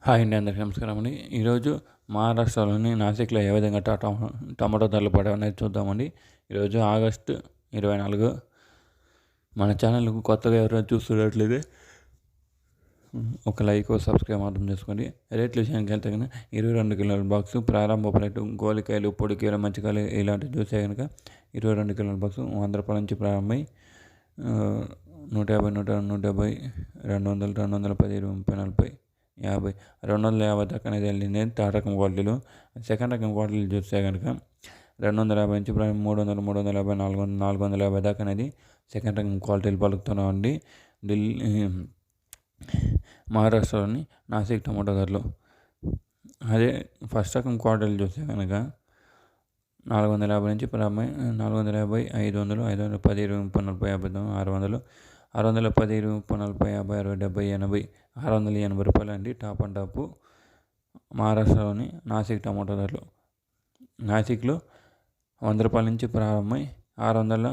Hi అండి, అందరికీ నమస్కారం అండి. ఈరోజు మహారాష్ట్రలోని నాసిక్లో ఏ విధంగా టమాటో ధరలు పడాయి అనేది చూద్దామండి. ఈరోజు ఆగస్టు 24. మన ఛానల్కు కొత్తగా ఎవరైనా చూస్తున్నట్లయితే ఒక లైక్ సబ్స్క్రైబ్ మాత్రం చేసుకోండి. రేట్ల విషయానికి వెళ్తే కనుక 22 కిలోల బాక్సు ప్రారంభ రేటు గోలికాయలు, పొడికాయలు, మంచికాయలు ఇలాంటివి చూస్తే కనుక 22 కిలోల బాక్సు 100 రూపాయల నుంచి ప్రారంభమై 150, 170, 200, 210, 20, 30, 40, 250 దాకా అనేది వెళ్ళింది థర్డ్ రకం క్వాలిటీలు. సెకండ్ రకం క్వాలిటీలు చూస్తే కనుక 250 నుంచి 300, 350, 400, 450 దాకా అనేది సెకండ్ రకం క్వాలిటీలు పలుకుతున్నామండి. మహారాష్ట్రలోని నాసిక్ టమాటో ధరలు. అదే ఫస్ట్ రకం క్వాలిటీలు చూస్తే కనుక 450 నుంచి 450, 500, 510, 20, 30, 40, 600, 610, 20, 40, 50, 60, 70, 680 రూపాయలు అండి టాప్ అండ్ టాప్ మహారాష్ట్రలోని నాసిక్ టమాటో ధరలు. నాసిక్లో 100 రూపాయల నుంచి ప్రారంభమై 670,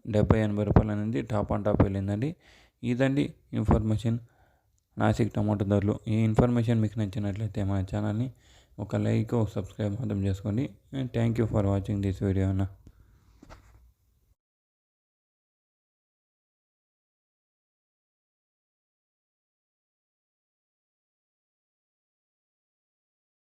80 రూపాయలు అనేది టాప్ అండ్ టాప్ వెళ్ళిందండి. ఇదండి ఇన్ఫర్మేషన్ నాసిక్ టమాటో ధరలు. ఈ ఇన్ఫర్మేషన్ మీకు నచ్చినట్లయితే మా ఛానల్ని ఒక లైక్, సబ్స్క్రైబ్ మాత్రం చేసుకోండి. Thank you for watching this video అన్న.